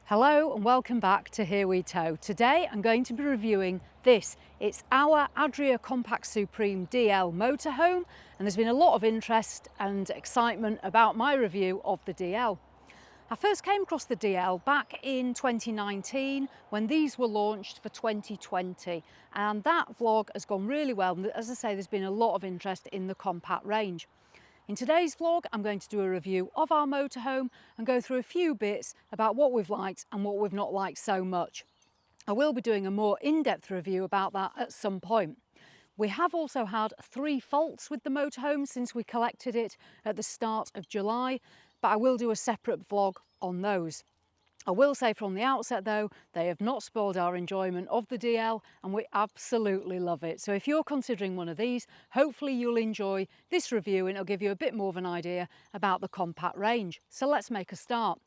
Hello and welcome back to Here We Tow. Today I'm going to be reviewing this. It's our Adria Compact Supreme DL motorhome, and there's been a lot of interest and excitement about my review of the DL. I first came across the DL back in 2019 when these were launched for 2020, and that vlog has gone really well. As I say, there's been a lot of interest in the compact range. In today's vlog, I'm going to do a review of our motorhome and go through a few bits about what we've liked and what we've not liked so much. I will be doing a more in-depth review about that at some point. We have also had 3 faults with the motorhome since we collected it at the start of July, but I will do a separate vlog on those. I will say from the outset though, they have not spoiled our enjoyment of the DL and we absolutely love it. So if you're considering one of these, hopefully you'll enjoy this review and it'll give you a bit more of an idea about the compact range. So let's make a start.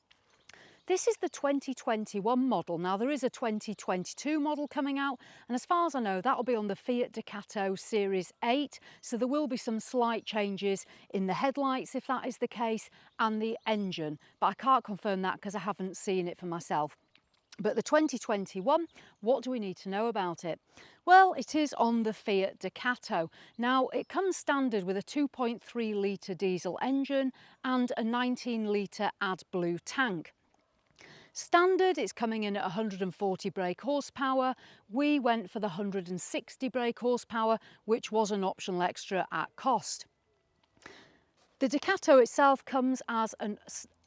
This is the 2021 model. Now there is a 2022 model coming out, and as far as I know that'll be on the Fiat Ducato Series 8, so there will be some slight changes in the headlights if that is the case, and the engine, but I can't confirm that because I haven't seen it for myself. But the 2021, what do we need to know about it? Well, it is on the Fiat Ducato. Now, it comes standard with a 2.3 litre diesel engine and a 19 litre AdBlue tank. Standard, it's coming in at 140 brake horsepower. We went for the 160 brake horsepower, which was an optional extra at cost. The Ducato itself comes as a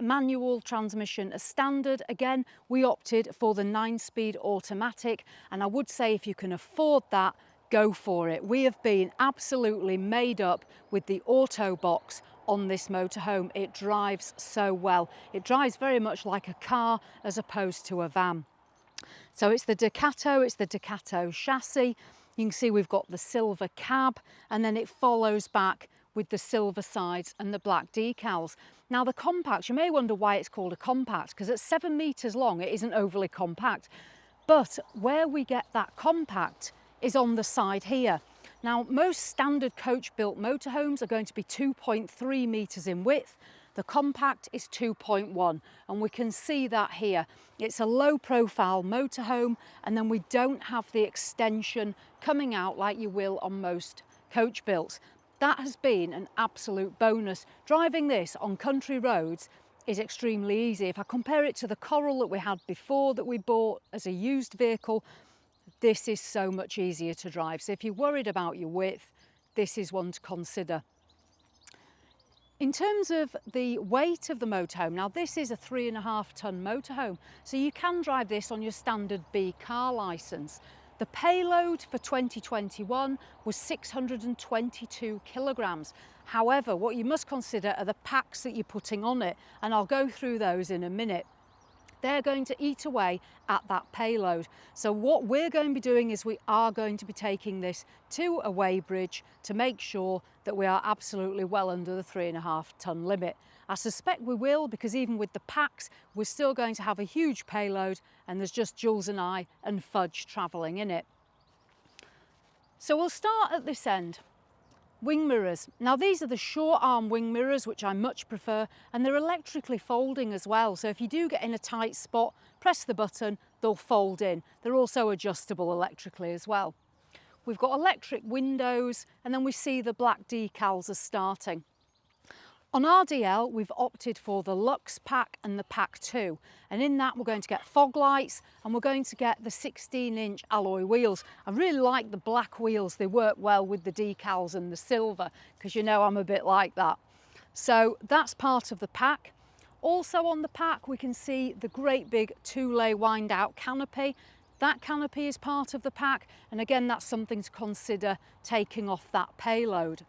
manual transmission as standard. Again, we opted for the 9-speed automatic, and I would say if you can afford that, go for it. We have been absolutely made up with the auto box on this motorhome. It drives so well. It drives very much like a car as opposed to a van. So it's the Ducato chassis. You can see we've got the silver cab, and then it follows back with the silver sides and the black decals. Now the compact, you may wonder why it's called a compact, because at 7 metres long it isn't overly compact, but where we get that compact is on the side here. Now most standard coach built motorhomes are going to be 2.3 metres in width. The compact is 2.1, and we can see that here. It's a low profile motorhome, and then we don't have the extension coming out like you will on most coach builts. That has been an absolute bonus. Driving this on country roads is extremely easy. If I compare it to the Coral that we had before that we bought as a used vehicle, this is so much easier to drive. So if you're worried about your width, this is one to consider. In terms of the weight of the motorhome, now this is a 3.5 tonne motorhome, so you can drive this on your standard B car licence. The payload for 2021 was 622 kilograms. However, what you must consider are the packs that you're putting on it, and I'll go through those in a minute. They're going to eat away at that payload. So what we're going to be doing is we are going to be taking this to a weighbridge to make sure that we are absolutely well under the 3.5 tonne limit. I suspect we will, because even with the packs, we're still going to have a huge payload, and there's just Jules and I and Fudge travelling in it. So we'll start at this end. Wing mirrors. Now these are the short arm wing mirrors, which I much prefer, and they're electrically folding as well. So if you do get in a tight spot, press the button, they'll fold in. They're also adjustable electrically as well. We've got electric windows, and then we see the black decals are starting. On our DL, we've opted for the Luxe pack and the Pack 2, and in that we're going to get fog lights, and we're going to get the 16-inch alloy wheels. I really like the black wheels. They work well with the decals and the silver, because you know I'm a bit like that. So that's part of the pack. Also on the pack we can see the great big 2-lay wind out canopy. That canopy is part of the pack, and again that's something to consider taking off that payload.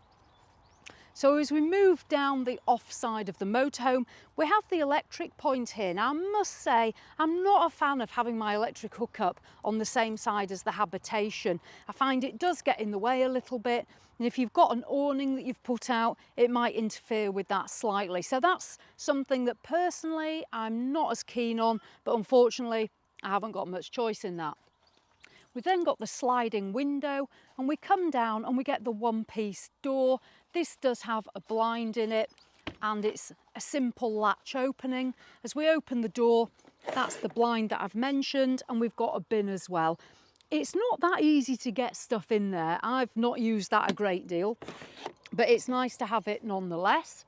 So as we move down the off side of the motorhome, we have the electric point here. Now I must say, I'm not a fan of having my electric hookup on the same side as the habitation. I find it does get in the way a little bit, and if you've got an awning that you've put out, it might interfere with that slightly. So that's something that personally I'm not as keen on, but unfortunately I haven't got much choice in that. We've then got the sliding window, and we come down and we get the one-piece door. This does have a blind in it, and it's a simple latch opening. As we open the door, that's the blind that I've mentioned, and we've got a bin as well. It's not that easy to get stuff in there. I've not used that a great deal, but it's nice to have it nonetheless.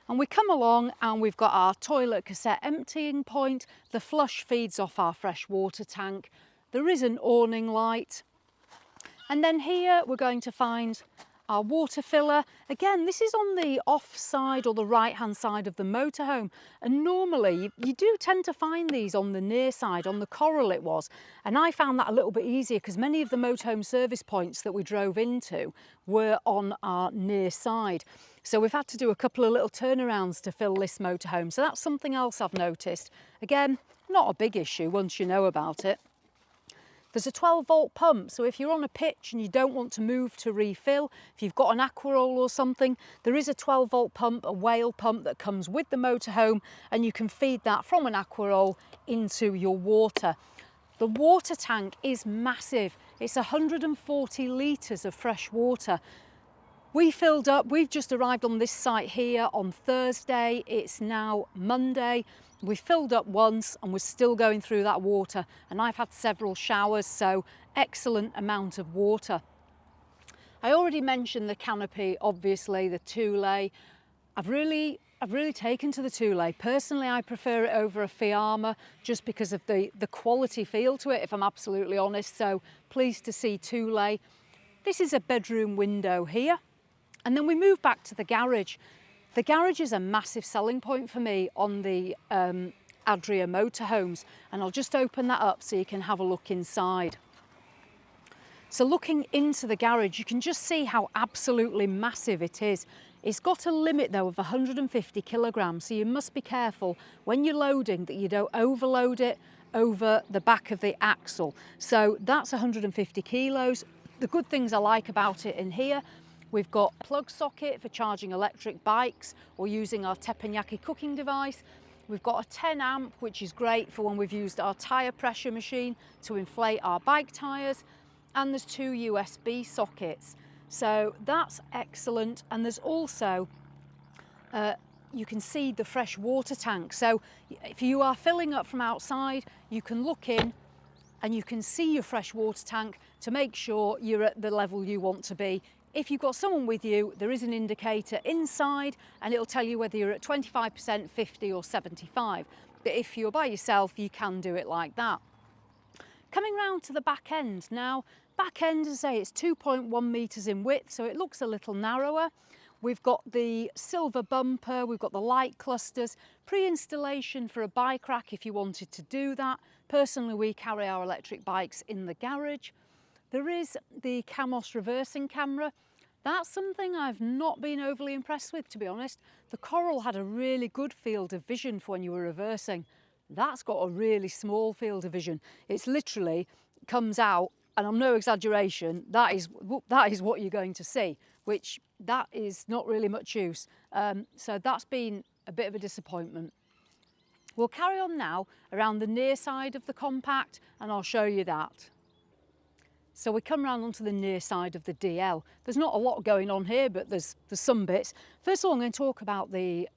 And we come along and we've got our toilet cassette emptying point. The flush feeds off our fresh water tank. There is an awning light. And then here we're going to find our water filler. Again, this is on the off side or the right hand side of the motorhome, and normally you do tend to find these on the near side, on the Coral it was, and I found that a little bit easier because many of the motorhome service points that we drove into were on our near side. So we've had to do a couple of little turnarounds to fill this motorhome, so that's something else I've noticed. Again, not a big issue once you know about it. There's a 12-volt pump, so if you're on a pitch and you don't want to move to refill, if you've got an aquaroll or something, there is a 12-volt pump, a whale pump that comes with the motorhome, and you can feed that from an aquaroll into your water. The water tank is massive. It's 140 litres of fresh water. We filled up, we've just arrived on this site here on Thursday. It's now Monday. We filled up once and we're still going through that water, and I've had several showers, so excellent amount of water. I already mentioned the Canopy, obviously the two-lay. I've really taken to the two-lay. Personally, I prefer it over a Fiamma just because of the quality feel to it, if I'm absolutely honest, so pleased to see two-lay. This is a bedroom window here. And then we move back to the garage. The garage is a massive selling point for me on the Adria motorhomes, and I'll just open that up so you can have a look inside. So looking into the garage, you can just see how absolutely massive it is. It's got a limit though of 150 kilograms, so you must be careful when you're loading that you don't overload it over the back of the axle. So that's 150 kilos. The good things I like about it in here, we've got a plug socket for charging electric bikes or using our teppanyaki cooking device. We've got a 10 amp, which is great for when we've used our tyre pressure machine to inflate our bike tyres. And there's 2 USB sockets. So that's excellent. And there's also, you can see the fresh water tank. So if you are filling up from outside, you can look in and you can see your fresh water tank to make sure you're at the level you want to be. If you've got someone with you, there is an indicator inside and it'll tell you whether you're at 25%, 50 or 75. But if you're by yourself, you can do it like that. Coming round to the back end now, back end, as I say, it's 2.1 metres in width, so it looks a little narrower. We've got the silver bumper, we've got the light clusters, pre-installation for a bike rack if you wanted to do that. Personally, we carry our electric bikes in the garage. There is the Camos reversing camera. That's something I've not been overly impressed with, to be honest. The Coral had a really good field of vision for when you were reversing. That's got a really small field of vision. It's literally comes out, and I'm no exaggeration, that is what you're going to see, which that is not really much use. So that's been a bit of a disappointment. We'll carry on now around the near side of the compact and I'll show you that. So we come round onto the near side of the DL. There's not a lot going on here, but there's some bits. First of all, I'm going to talk about the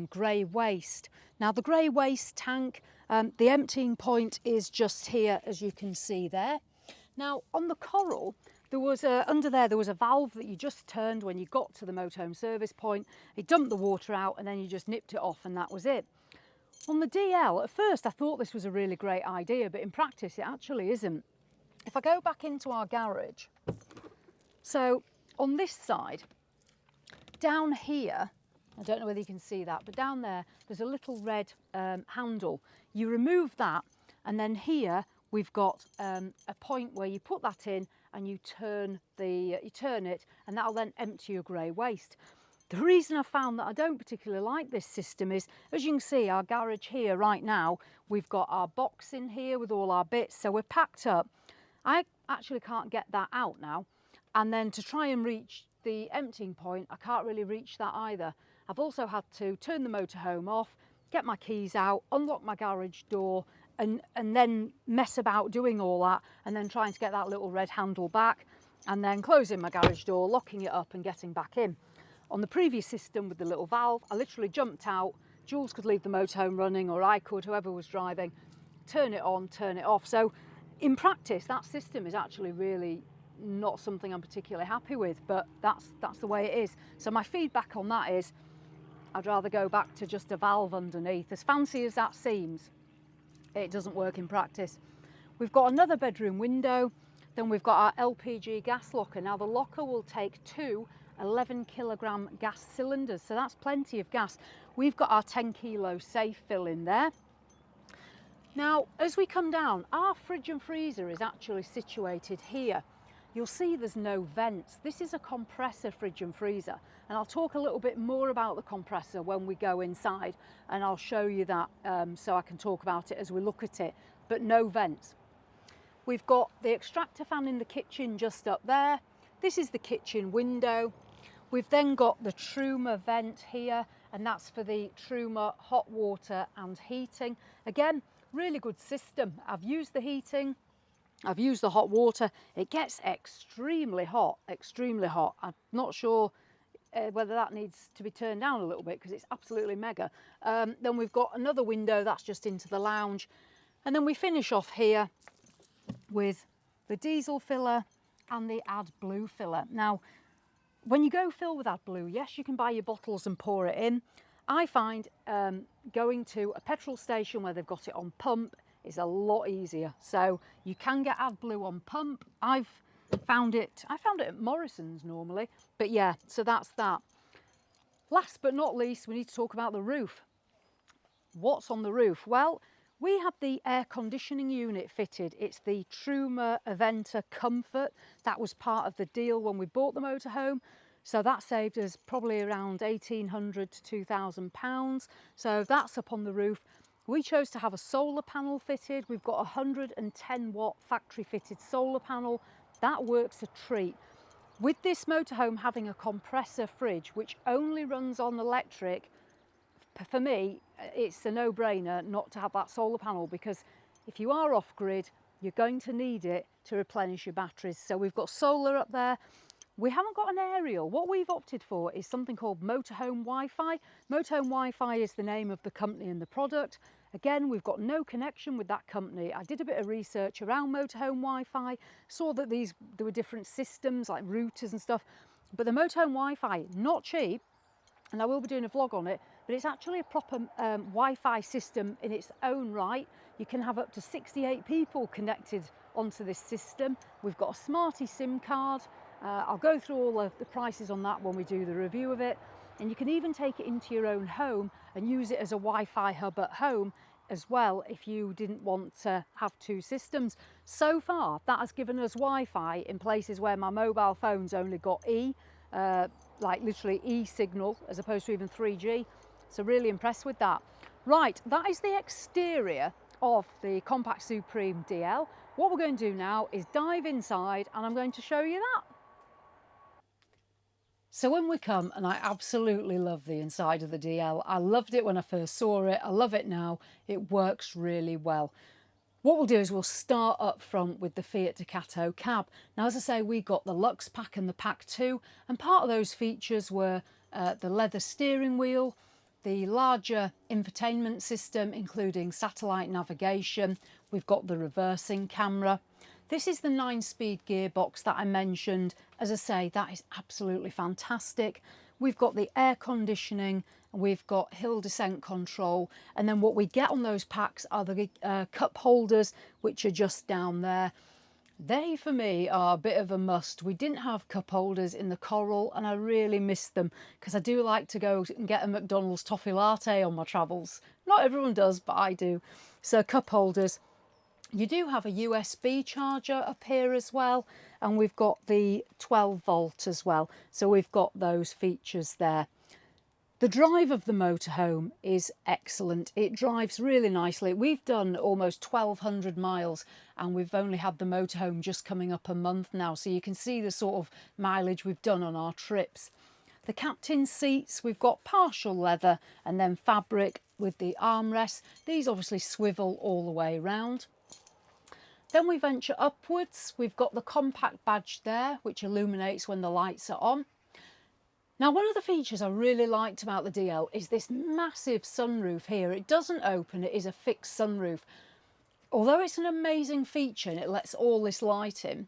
grey waste. Now the grey waste tank, the emptying point is just here, as you can see there. Now on the Coral, there was under there was a valve that you just turned when you got to the motorhome service point. It dumped the water out and then you just nipped it off and that was it. On the DL, at first I thought this was a really great idea, but in practice it actually isn't. If I go back into our garage, so on this side, down here, I don't know whether you can see that, but down there's a little red handle. You remove that, and then here we've got a point where you put that in and you turn it, and that'll then empty your grey waste. The reason I found that I don't particularly like this system is, as you can see, our garage here right now, we've got our box in here with all our bits, so we're packed up. I actually can't get that out now, and then to try and reach the emptying point, I can't really reach that either. I've also had to turn the motorhome off, get my keys out, unlock my garage door, and then mess about doing all that, and then trying to get that little red handle back, and then closing my garage door, locking it up and getting back in. On the previous system with the little valve, I literally jumped out. Jules could leave the motorhome running, or I could, whoever was driving, turn it on, turn it off. So in practice, that system is actually really not something I'm particularly happy with, but that's the way it is. So my feedback on that is I'd rather go back to just a valve underneath. As fancy as that seems, it doesn't work in practice. We've got another bedroom window, then we've got our LPG gas locker. Now the locker will take two 11-kilogram gas cylinders, so that's plenty of gas. We've got our 10-kilo safe fill in there. Now, as we come down, our fridge and freezer is actually situated here. You'll see there's no vents. This is a compressor fridge and freezer, and I'll talk a little bit more about the compressor when we go inside, and I'll show you that so I can talk about it as we look at it, but no vents. We've got the extractor fan in the kitchen just up there. This is the kitchen window. We've then got the Truma vent here, and that's for the Truma hot water and heating. Again, really good system. I've used the heating, I've used the hot water. It gets extremely hot, extremely hot. I'm not sure whether that needs to be turned down a little bit because it's absolutely mega. Then we've got another window that's just into the lounge. And then we finish off here with the diesel filler and the AdBlue filler. Now, when you go fill with AdBlue, yes, you can buy your bottles and pour it in. I find going to a petrol station where they've got it on pump is a lot easier. So you can get AdBlue on pump. I found it at Morrison's normally, but yeah, so that's that. Last but not least, we need to talk about the roof. What's on the roof? Well, we had the air conditioning unit fitted. It's the Truma Aventa Comfort. That was part of the deal when we bought the motorhome. So that saved us probably around £1,800 to £2,000. So that's up on the roof. We chose to have a solar panel fitted. We've got a 110 watt factory fitted solar panel. That works a treat. With this motorhome having a compressor fridge, which only runs on electric, for me, it's a no-brainer not to have that solar panel, because if you are off-grid, you're going to need it to replenish your batteries. So we've got solar up there. We haven't got an aerial. What we've opted for is something called Motorhome Wi-Fi. Motorhome Wi-Fi is the name of the company and the product. Again, we've got no connection with that company. I did a bit of research around Motorhome Wi-Fi, saw that there were different systems like routers and stuff, but the Motorhome Wi-Fi, not cheap, and I will be doing a vlog on it, but it's actually a proper Wi-Fi system in its own right. You can have up to 68 people connected onto this system. We've got a Smarty SIM card. I'll go through all of the prices on that when we do the review of it. And you can even take it into your own home and use it as a Wi-Fi hub at home as well if you didn't want to have two systems. So far, that has given us Wi-Fi in places where my mobile phone's only got E, like literally E signal as opposed to even 3G. So really impressed with that. Right, that is the exterior of the Compact Supreme DL. What we're going to do now is dive inside and I'm going to show you that. So when we come, and I absolutely love the inside of the DL. I loved it when I first saw it. I love it now. It works really well. What we'll do is we'll start up front with the Fiat Ducato cab. Now, as I say, we got the Lux Pack and the Pack 2, and part of those features were the leather steering wheel, the larger infotainment system, including satellite navigation. We've got the reversing camera. This is the 9-speed gearbox that I mentioned. As I say, that is absolutely fantastic. We've got the air conditioning, we've got hill descent control, and then what we get on those packs are the cup holders, which are just down there. They, for me, are a bit of a must. We didn't have cup holders in the Coral, and I really missed them because I do like to go and get a McDonald's toffee latte on my travels. Not everyone does, but I do. So cup holders. You do have a USB charger up here as well, and we've got the 12 volt as well. So we've got those features there. The drive of the motorhome is excellent. It drives really nicely. We've done almost 1,200 miles and we've only had the motorhome just coming up a month now. So you can see the sort of mileage we've done on our trips. The captain's seats, we've got partial leather and then fabric with the armrests. These obviously swivel all the way around. Then we venture upwards. We've got the compact badge there, which illuminates when the lights are on. Now, one of the features I really liked about the DL is this massive sunroof here. It doesn't open, it is a fixed sunroof. Although it's an amazing feature and it lets all this light in,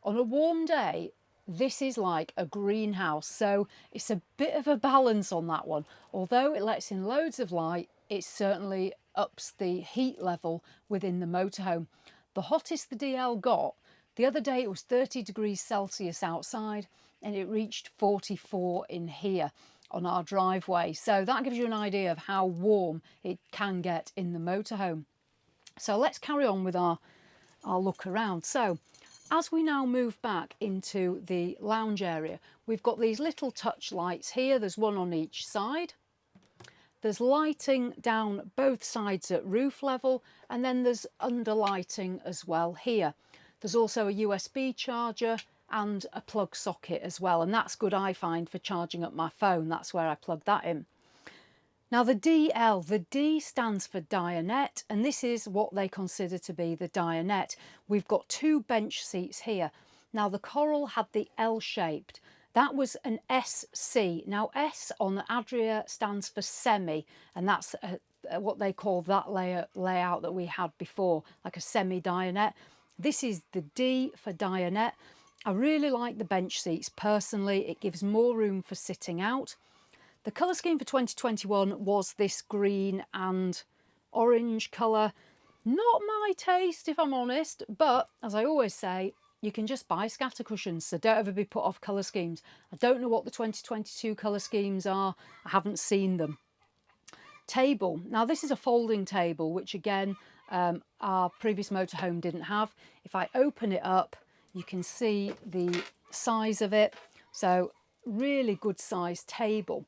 on a warm day, this is like a greenhouse. So it's a bit of a balance on that one. Although it lets in loads of light, it certainly ups the heat level within the motorhome. The hottest the DL got, the other day it was 30 degrees Celsius outside and it reached 44 in here on our driveway. So that gives you an idea of how warm it can get in the motorhome. So let's carry on with our look around. So as we now move back into the lounge area, we've got these little touch lights here. There's one on each side. There's lighting down both sides at roof level, and then there's under lighting as well here. There's also a USB charger and a plug socket as well, and that's good, I find, for charging up my phone. That's where I plug that in. Now the DL, the D stands for dinette, and this is what they consider to be the dinette. We've got two bench seats here. Now the Coral had the L-shaped. That was an SC. Now S on the Adria stands for semi, and that's what they call that layout that we had before, like a semi-dinette. This is the D for dinette. I really like the bench seats personally. It gives more room for sitting out. The colour scheme for 2021 was this green and orange colour. Not my taste, if I'm honest, but as I always say, you can just buy scatter cushions, so don't ever be put off colour schemes. I don't know what the 2022 colour schemes are. I haven't seen them. Table. Now this is a folding table, which again, our previous motorhome didn't have. If I open it up, you can see the size of it. So really good sized table.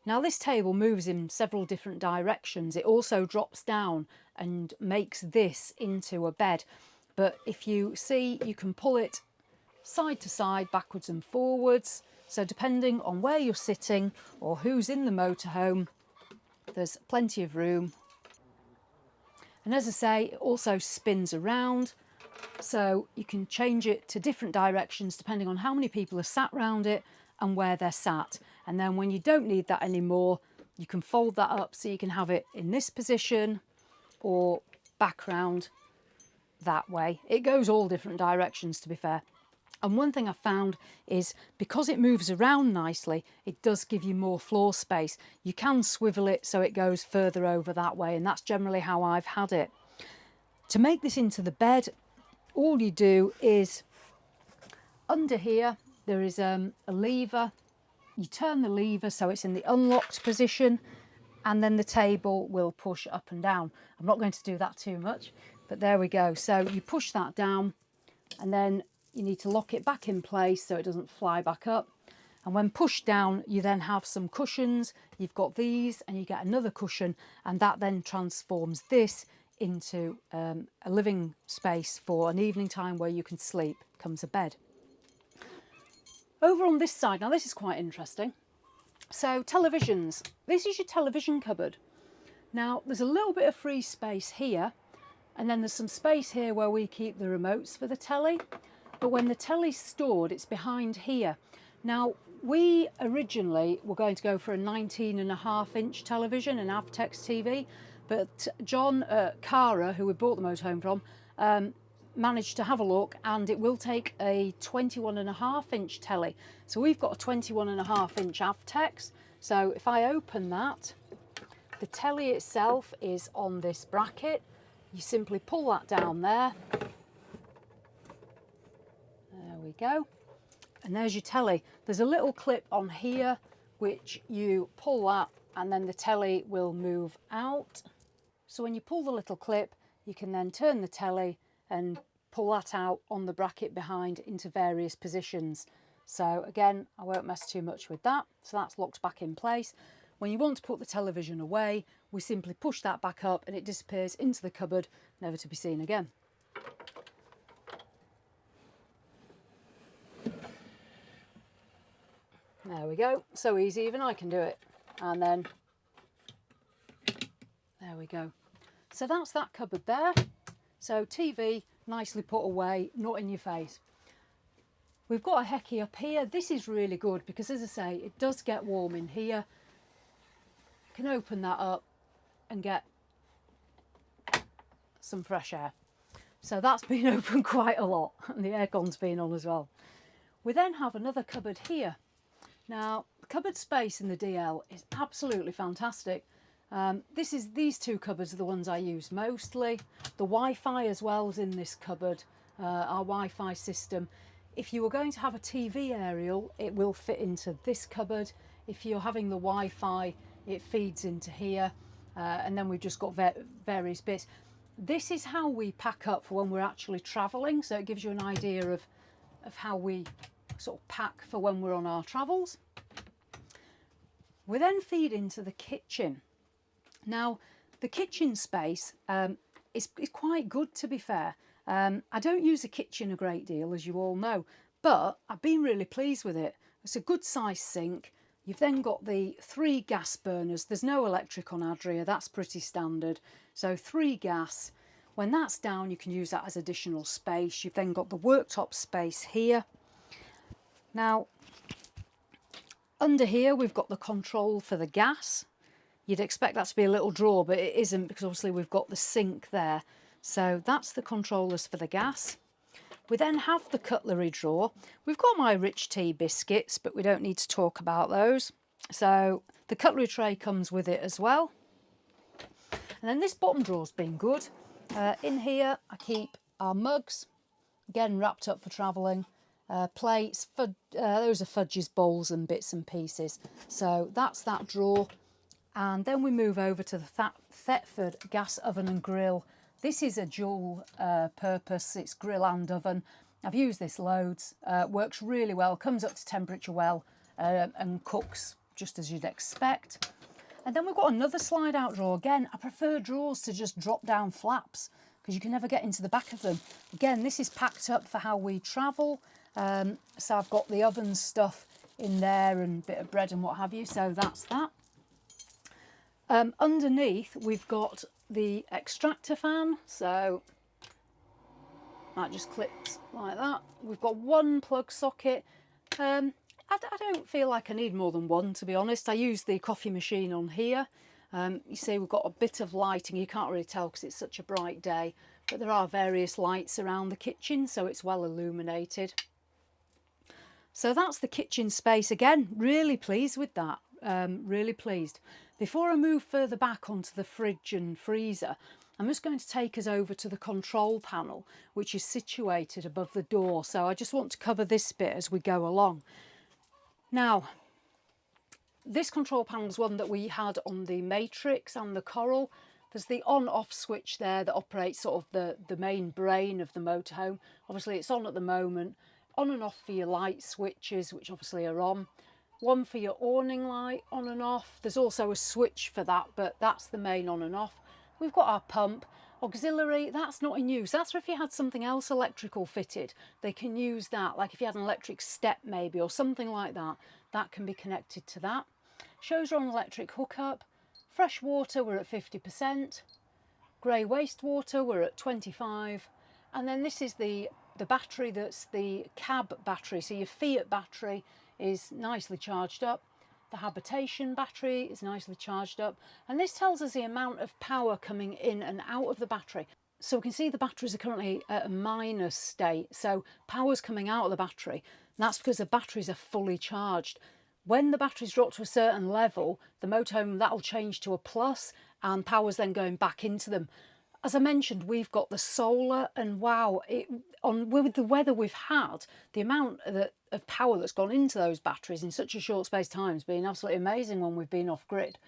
Now this table moves in several different directions. It also drops down and makes this into a bed. But if you see, you can pull it side to side, backwards and forwards. So depending on where you're sitting or who's in the motorhome, there's plenty of room. And as I say, it also spins around. So you can change it to different directions depending on how many people are sat around it and where they're sat. And then when you don't need that anymore, you can fold that up so you can have it in this position or back round that way. It goes all different directions, to be fair. And one thing I found is because it moves around nicely, it does give you more floor space. You can swivel it so it goes further over that way, and that's generally how I've had it. To make this into the bed, all you do is under here there is a lever. You turn the lever so it's in the unlocked position, and then the table will push up and down. I'm not going to do that too much, but there we go. So you push that down and then you need to lock it back in place so it doesn't fly back up. And when pushed down, you then have some cushions. You've got these and you get another cushion, and that then transforms this into a living space for an evening time where you can sleep. Comes a bed. Over on this side, now this is quite interesting. So televisions, this is your television cupboard. Now there's a little bit of free space here, and then there's some space here where we keep the remotes for the telly. But when the telly's stored, it's behind here. Now we originally were going to go for a 19.5-inch television, an Avtex TV, but John at Cara, who we bought the motorhome from, managed to have a look, and it will take a 21.5-inch telly. So we've got a 21.5-inch Avtex. So if I open that, the telly itself is on this bracket. You simply pull that down there. There we go. And there's your telly. There's a little clip on here which you pull that and then the telly will move out. So when you pull the little clip, you can then turn the telly and pull that out on the bracket behind into various positions. So again, I won't mess too much with that. So that's locked back in place. When you want to put the television away, we simply push that back up and it disappears into the cupboard, never to be seen again. There we go. So easy, even I can do it. And then there we go. So that's that cupboard there. So TV nicely put away, not in your face. We've got a Hecky up here. This is really good because, as I say, it does get warm in here. You can open that up and get some fresh air. So that's been open quite a lot, and the aircon's been on as well. We then have another cupboard here. Now, the cupboard space in the DL is absolutely fantastic. These two cupboards are the ones I use mostly. The Wi-Fi as well is in this cupboard, our Wi-Fi system. If you were going to have a TV aerial, it will fit into this cupboard. If you're having the Wi-Fi, it feeds into here, and then we've just got various bits. This is how we pack up for when we're actually travelling, so it gives you an idea of how we sort of pack for when we're on our travels. We then feed into the kitchen. Now, the kitchen space is quite good, to be fair. I don't use the kitchen a great deal, as you all know, but I've been really pleased with it. It's a good sized sink. You've then got the 3 gas burners. There's no electric on Adria, that's pretty standard. So 3 gas. When that's down, you can use that as additional space. You've then got the worktop space here. Now, under here, we've got the control for the gas. You'd expect that to be a little drawer, but it isn't, because obviously we've got the sink there. So that's the controllers for the gas. We then have the cutlery drawer. We've got my rich tea biscuits, but we don't need to talk about those. So the cutlery tray comes with it as well. And then this bottom drawer's been good. In here, I keep our mugs, again wrapped up for travelling, plates, those are fudges, bowls and bits and pieces. So that's that drawer. And then we move over to the Thetford gas oven and grill. This is a dual purpose, it's grill and oven. I've used this loads, works really well, comes up to temperature well, and cooks just as you'd expect. And then we've got another slide out drawer. Again, I prefer drawers to just drop down flaps because you can never get into the back of them. Again, this is packed up for how we travel. So I've got the oven stuff in there and a bit of bread and what have you, so that's that. Underneath, we've got the extractor fan, so that just clips like that. We've got 1 plug socket. I don't feel like I need more than 1, to be honest. I use the coffee machine on here. You see we've got a bit of lighting. You can't really tell because it's such a bright day, but there are various lights around the kitchen, so it's well illuminated. So that's the kitchen space. Again, really pleased with that. Really pleased. Before I move further back onto the fridge and freezer, I'm just going to take us over to the control panel, which is situated above the door. So I just want to cover this bit as we go along. Now, this control panel is one that we had on the Matrix and the Coral. There's the on-off switch there that operates sort of the main brain of the motorhome. Obviously it's on at the moment. On and off for your light switches, which obviously are on. One for your awning light, on and off. There's also a switch for that, but that's the main on and off. We've got our pump. Auxiliary, that's not in use. That's for if you had something else electrical fitted. They can use that, like if you had an electric step maybe or something like that, that can be connected to that. Shows are on electric hookup. Fresh water, we're at 50%. Grey wastewater, we're at 25. And then this is the battery, that's the cab battery. So your Fiat battery is nicely charged up. The habitation battery is nicely charged up. And this tells us the amount of power coming in and out of the battery. So we can see the batteries are currently at a minus state. So power's coming out of the battery. And that's because the batteries are fully charged. When the batteries drop to a certain level, the motorhome, that'll change to a plus and power's then going back into them. As I mentioned, we've got the solar, and wow, with the weather we've had, the amount of power that's gone into those batteries in such a short space of time has been absolutely amazing when we've been off grid.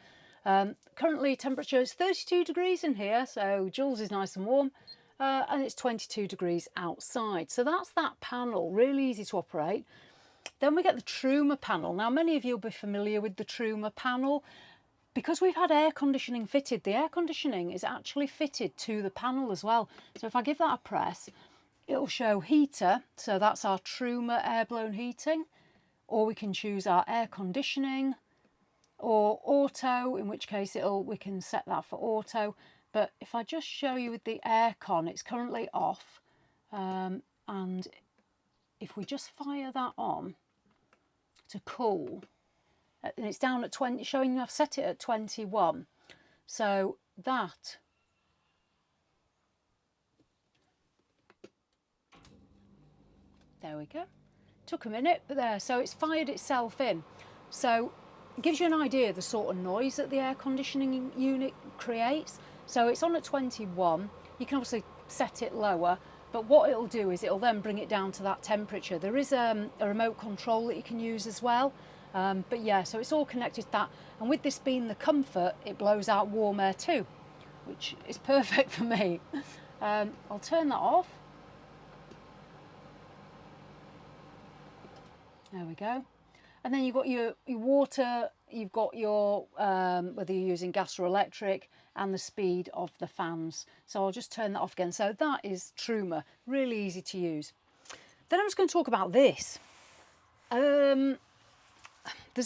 Currently temperature is 32 degrees in here, so Jules is nice and warm, and it's 22 degrees outside. So that's that panel, really easy to operate. Then we get the Truma panel. Now many of you will be familiar with the Truma panel. Because we've had air conditioning fitted, the air conditioning is actually fitted to the panel as well. So if I give that a press, it'll show heater, so that's our Truma air-blown heating, or we can choose our air conditioning, or auto, in which case we can set that for auto. But if I just show you with the aircon, it's currently off, and if we just fire that on to cool, and it's down at 20, showing I've set it at 21. So that, there we go. Took a minute, but there, so it's fired itself in. So it gives you an idea of the sort of noise that the air conditioning unit creates. So it's on at 21. You can obviously set it lower, but what it'll do is it'll then bring it down to that temperature. There is a remote control that you can use as well. But yeah, so it's all connected to that. And with this being the Comfort, it blows out warm air too, which is perfect for me. I'll turn that off. There we go. And then you've got your water, you've got your, whether you're using gas or electric, and the speed of the fans. So I'll just turn that off again. So that is Truma, really easy to use. Then I'm just going to talk about this. There's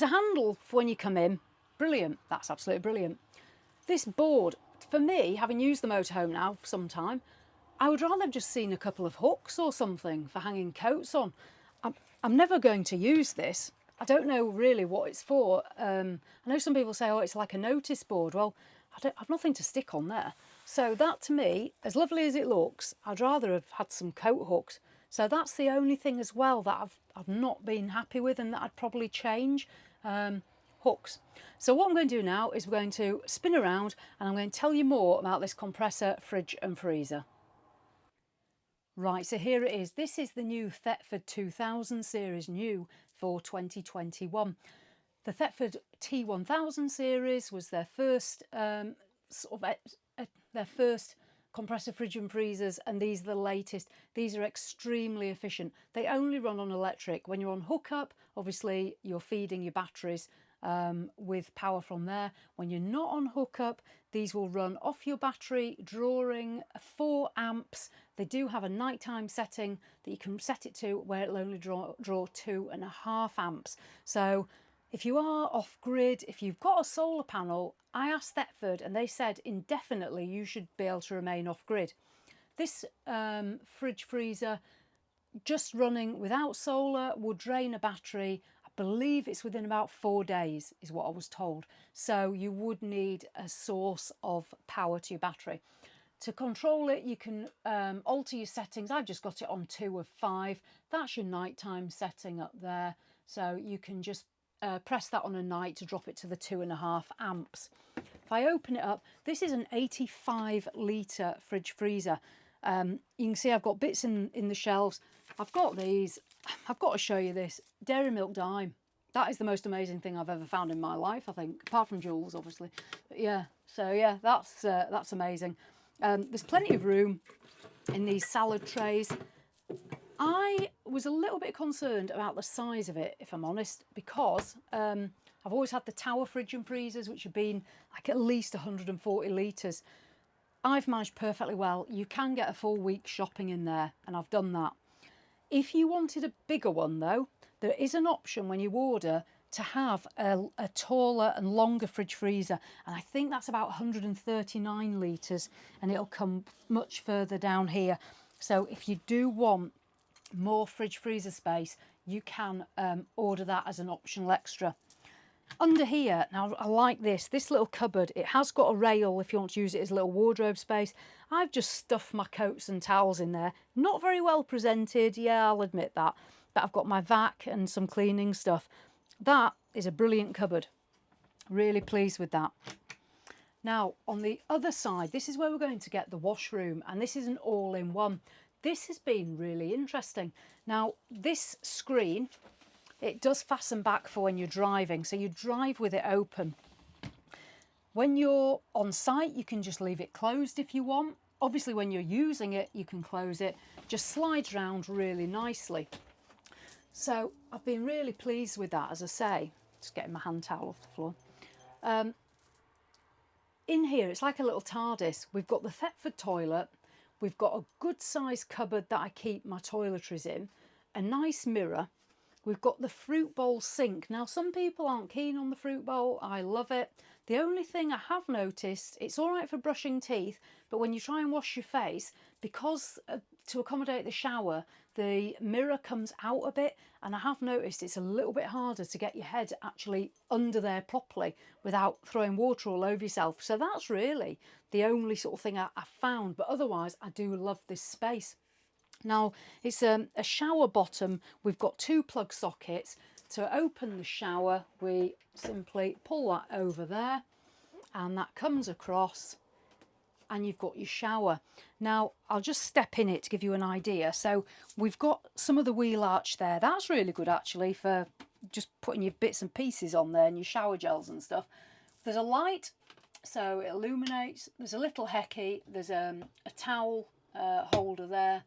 a handle for when you come in. Brilliant, that's absolutely brilliant. This board, for me, having used the motorhome now for some time, I would rather have just seen a couple of hooks or something for hanging coats on. I'm never going to use this. I don't know really what it's for. I know some people say, oh, it's like a notice board. Well, I've nothing to stick on there. So that to me, as lovely as it looks, I'd rather have had some coat hooks. So that's the only thing as well that I've not been happy with and that I'd probably change, hooks. So what I'm going to do now is we're going to spin around and I'm going to tell you more about this compressor, fridge and freezer. Right, so here it is. This is the new Thetford 2000 series, new for 2021. The Thetford T1000 series was their first their first compressor fridge and freezers, and these are the latest. These are extremely efficient. They only run on electric. When you're on hookup, obviously you're feeding your batteries with power from there. When you're not on hookup, these will run off your battery, drawing 4 amps. They do have a nighttime setting that you can set it to where it'll only draw 2.5 amps. So if you are off grid, if you've got a solar panel, I asked Thetford and they said indefinitely you should be able to remain off grid. This fridge freezer, just running without solar, will drain a battery. I believe it's within about 4 days is what I was told. So you would need a source of power to your battery. To control it, you can alter your settings. I've just got it on 2 of 5. That's your nighttime setting up there. So you can just press that on a night to drop it to the 2.5 amps. If I open it up, this is an 85 litre fridge freezer. You can see I've got bits in the shelves. I've got these. I've got to show you this. Dairy Milk Dime. That is the most amazing thing I've ever found in my life, I think, apart from Jules, obviously. But yeah, so yeah, that's amazing. There's plenty of room in these salad trays. I was a little bit concerned about the size of it, if I'm honest, because I've always had the tower fridge and freezers, which have been like at least 140 litres. I've managed perfectly well. You can get a full week shopping in there, and I've done that. If you wanted a bigger one though, there is an option when you order to have a taller and longer fridge freezer, and I think that's about 139 litres, and it'll come much further down here. So if you do want more fridge freezer space, you can order that as an optional extra. Under here, now I like this little cupboard. It has got a rail if you want to use it as a little wardrobe space. I've just stuffed my coats and towels in there. Not very well presented, yeah, I'll admit that. But I've got my vac and some cleaning stuff. That is a brilliant cupboard. Really pleased with that. Now, on the other side, this is where we're going to get the washroom, and this is an all-in-one. This has been really interesting. Now, this screen, it does fasten back for when you're driving, so you drive with it open. When you're on site, you can just leave it closed if you want. Obviously, when you're using it, you can close it. Just slides round really nicely. So I've been really pleased with that, as I say. Just getting my hand towel off the floor. In here, it's like a little TARDIS. We've got the Thetford Toilet. We've got a good sized cupboard that I keep my toiletries in. A nice mirror. We've got the fruit bowl sink. Now, some people aren't keen on the fruit bowl. I love it. The only thing I have noticed, it's all right for brushing teeth, but when you try and wash your face, because to accommodate the shower, the mirror comes out a bit, and I have noticed it's a little bit harder to get your head actually under there properly without throwing water all over yourself. So that's really the only sort of thing I found, but otherwise I do love this space. Now it's a shower bottom. We've got 2 plug sockets. To open the shower, we simply pull that over there, and that comes across, and you've got your shower. Now I'll just step in it to give you an idea. So we've got some of the wheel arch there. That's really good actually for just putting your bits and pieces on there and your shower gels and stuff. There's a light, so it illuminates. There's a little hecky. There's a towel holder there.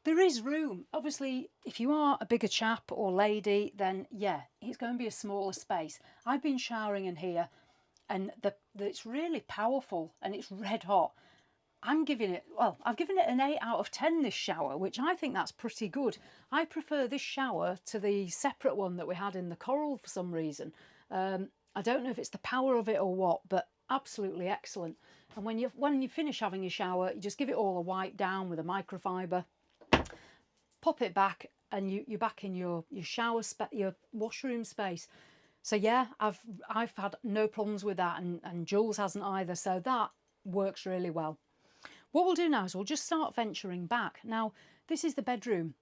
There is room. Obviously, if you are a bigger chap or lady, then yeah, it's going to be a smaller space. I've been showering in here, and it's really powerful and it's red hot. I've given it an 8 out of 10, this shower, which I think that's pretty good. I prefer this shower to the separate one that we had in the Coral for some reason. I don't know if it's the power of it or what, but absolutely excellent. And when you finish having your shower, you just give it all a wipe down with a microfiber, pop it back, and you're back in your your washroom space. So yeah, I've had no problems with that, and Jules hasn't either, so that works really well. What we'll do now is we'll just start venturing back. Now this is the bedroom.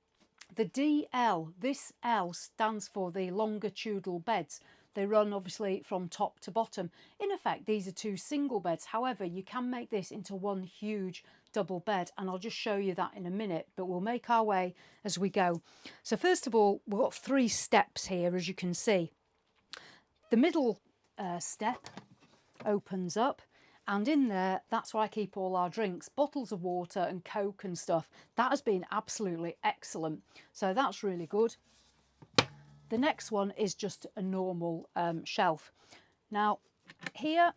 The DL, this L stands for the longitudinal beds. They run obviously from top to bottom. In effect, these are 2 single beds. However, you can make this into one huge double bed, and I'll just show you that in a minute, but we'll make our way as we go. So first of all, we've got 3 steps here, as you can see. The middle step opens up, and in there, that's where I keep all our drinks, bottles of water and Coke and stuff. That has been absolutely excellent. So that's really good. The next one is just a normal shelf. Now here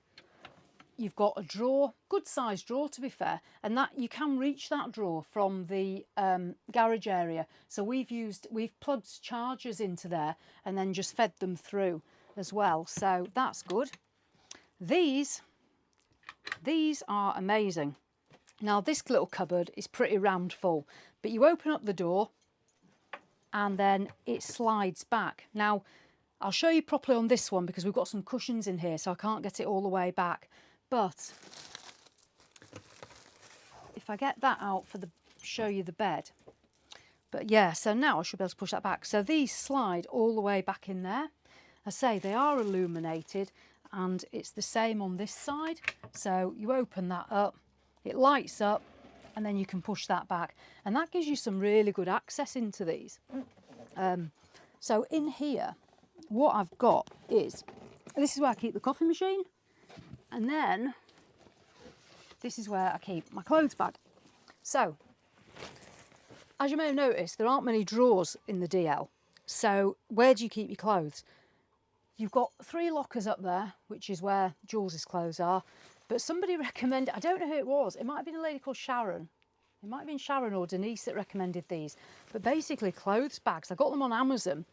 you've got a drawer, good sized drawer to be fair, and that you can reach that drawer from the garage area. So we've plugged chargers into there and then just fed them through as well. So that's good. These are amazing. Now this little cupboard is pretty rammed full, but you open up the door and then it slides back. Now I'll show you properly on this one because we've got some cushions in here, so I can't get it all the way back. But if I get that out for show you the bed. But yeah, so now I should be able to push that back. So these slide all the way back in there. I say they are illuminated, and it's the same on this side. So you open that up, it lights up, and then you can push that back, and that gives you some really good access into these. So in here, what I've got is, this is where I keep the coffee machine, and then this is where I keep my clothes bag. So as you may have noticed, there aren't many drawers in the DL. So where do you keep your clothes? You've got 3 lockers up there, which is where Jules's clothes are. But somebody recommended, I don't know who it was, it might have been a lady called Sharon. It might have been Sharon or Denise that recommended these. But basically clothes bags, I got them on Amazon,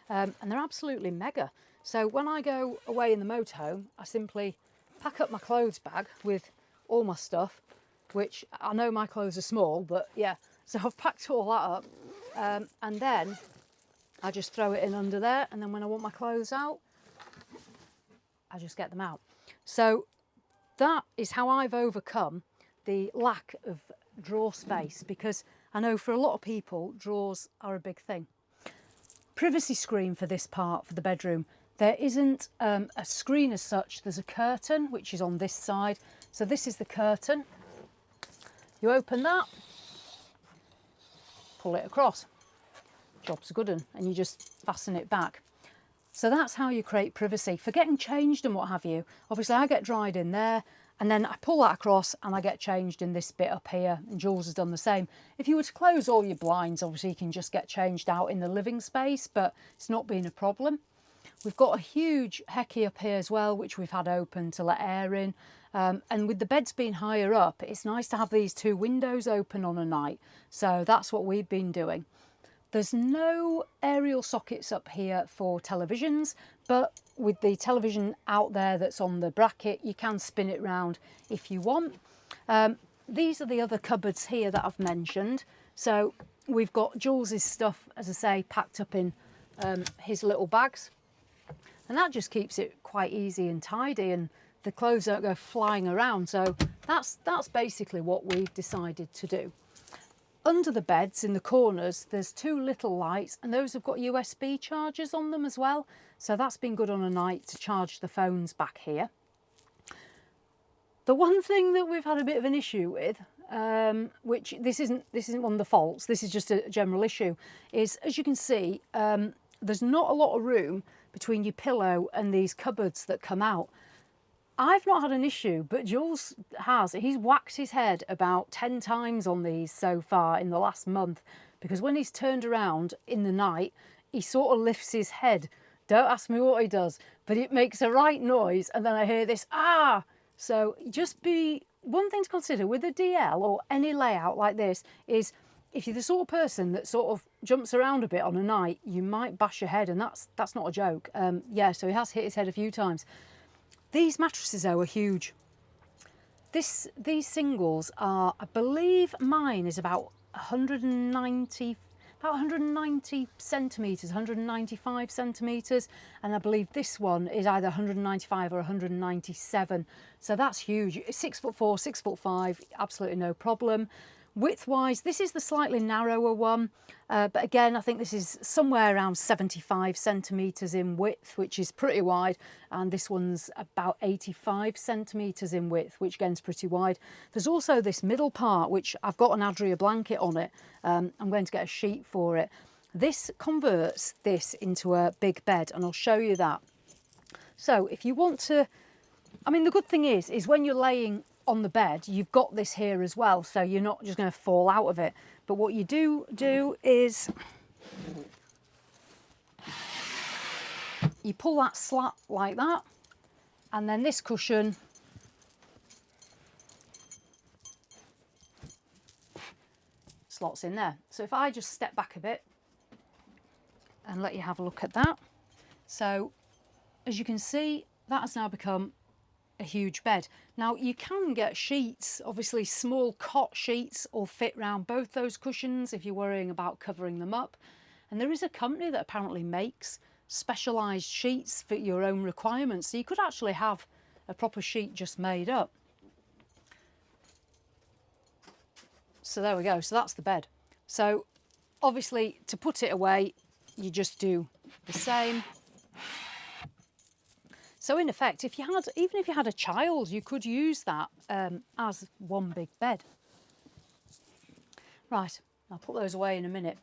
and they're absolutely mega. So when I go away in the motorhome, I simply pack up my clothes bag with all my stuff, which I know my clothes are small, but yeah. So I've packed all that up, and then I just throw it in under there, and then when I want my clothes out, I just get them out. So that is how I've overcome the lack of drawer space, because I know for a lot of people drawers are a big thing. Privacy screen for this part, for the bedroom. There isn't a screen as such. There's a curtain which is on this side. So this is the curtain. You open that, pull it across. Job's a good one, and you just fasten it back. So that's how you create privacy. For getting changed and what have you, obviously I get dried in there, and then I pull that across and I get changed in this bit up here, and Jules has done the same. If you were to close all your blinds, obviously you can just get changed out in the living space, but it's not been a problem. We've got a huge hecky up here as well, which we've had open to let air in. And with the beds being higher up, it's nice to have these 2 windows open on a night. So that's what we've been doing. There's no aerial sockets up here for televisions, but with the television out there that's on the bracket, you can spin it round if you want. these are the other cupboards here that I've mentioned. So we've got Jules's stuff, as I say, packed up in his little bags. And that just keeps it quite easy and tidy, and the clothes don't go flying around. So that's basically what we've decided to do. Under the beds in the corners, there's two little lights, and those have got USB chargers on them as well. So that's been good on a night to charge the phones back here. The one thing that we've had a bit of an issue with, which this isn't one of the faults, this is just a general issue, is, as you can see, there's not a lot of room between your pillow and these cupboards that come out. I've not had an issue, but Jules has. He's whacked his head about 10 times on these so far in the last month, because when he's turned around in the night, he sort of lifts his head. Don't ask me what he does, but it makes a right noise, and then I hear this, ah! So just one thing to consider with a DL or any layout like this is, if you're the sort of person that sort of jumps around a bit on a night, you might bash your head, and that's not a joke. Yeah, so he has hit his head a few times. These mattresses, though, are huge. These singles are, I believe mine is about 190 centimetres, 195 centimetres, and I believe this one is either 195 or 197. So that's huge. 6'4", 6'5", absolutely no problem. Width-wise, this is the slightly narrower one, but again, I think this is somewhere around 75 centimetres in width, which is pretty wide, and this one's about 85 centimetres in width, which again is pretty wide. There's also this middle part, which I've got an Adria blanket on it. I'm going to get a sheet for it. This converts this into a big bed, and I'll show you that. So if you want to, I mean, the good thing is when you're laying on the bed, you've got this here as well, so you're not just going to fall out of it. But what you do is you pull that slat like that, and then this cushion slots in there. So if I just step back a bit and let you have a look at that. So as you can see, that has now become a huge bed. Now you can get sheets, obviously small cot sheets, or fit round both those cushions if you're worrying about covering them up. And there is a company that apparently makes specialised sheets for your own requirements, so you could actually have a proper sheet just made up. So there we go, so that's the bed. So obviously to put it away, you just do the same. So in effect, even if you had a child, you could use that as one big bed. Right, I'll put those away in a minute.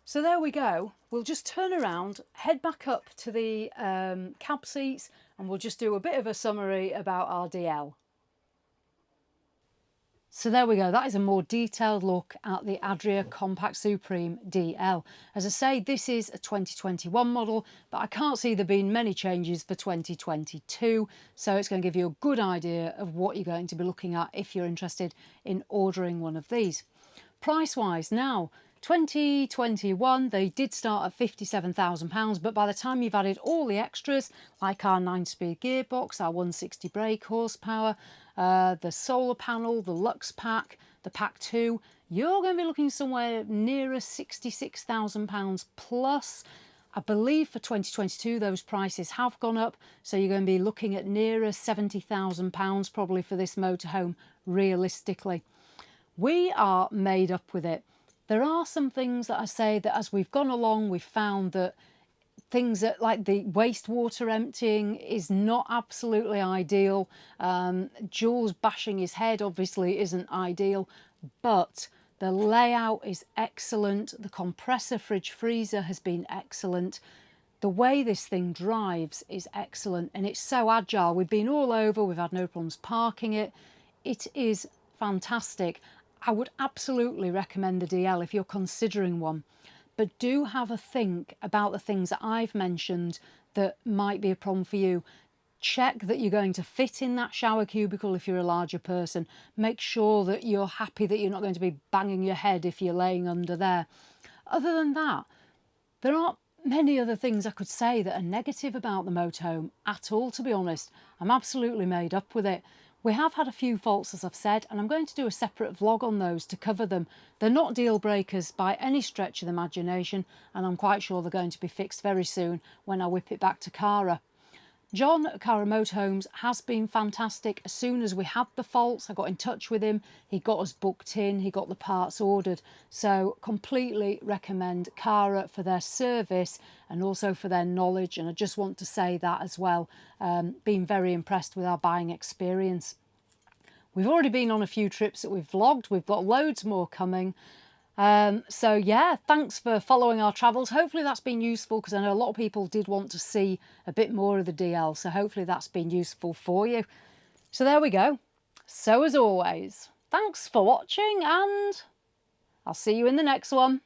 So there we go. We'll just turn around, head back up to the cab seats, and we'll just do a bit of a summary about our DL. So there we go, that is a more detailed look at the Adria Compact Supreme DL. As I say, this is a 2021 model, but I can't see there being many changes for 2022, so it's going to give you a good idea of what you're going to be looking at if you're interested in ordering one of these. Price-wise, now, 2021, they did start at £57,000, but by the time you've added all the extras, like our 9-speed gearbox, our 160 brake horsepower, the solar panel, the Lux pack, the pack 2, you're going to be looking somewhere nearer £66,000 plus. I believe for 2022 those prices have gone up, so you're going to be looking at nearer £70,000 probably for this motorhome realistically. We are made up with it. There are some things that I say that as we've gone along, we've found that things that, like the wastewater emptying, is not absolutely ideal. Jules bashing his head obviously isn't ideal, but the layout is excellent. The compressor fridge freezer has been excellent. The way this thing drives is excellent, and it's so agile. We've been all over, we've had no problems parking it. It is fantastic. I would absolutely recommend the DL if you're considering one, but do have a think about the things that I've mentioned that might be a problem for you. Check that you're going to fit in that shower cubicle if you're a larger person. Make sure that you're happy that you're not going to be banging your head if you're laying under there. Other than that, there aren't many other things I could say that are negative about the motorhome at all, to be honest. I'm absolutely made up with it. We have had a few faults, as I've said, and I'm going to do a separate vlog on those to cover them. They're not deal breakers by any stretch of the imagination, and I'm quite sure they're going to be fixed very soon when I whip it back to Cara. John at Cara Motorhomes has been fantastic. As soon as we had the faults, I got in touch with him. He got us booked in, he got the parts ordered. So completely recommend Cara for their service and also for their knowledge. And I just want to say that as well. Been very impressed with our buying experience. We've already been on a few trips that we've vlogged. We've got loads more coming. So yeah, thanks for following our travels. Hopefully that's been useful, because I know a lot of people did want to see a bit more of the DL, so hopefully that's been useful for you. So there we go. So as always, thanks for watching, and I'll see you in the next one.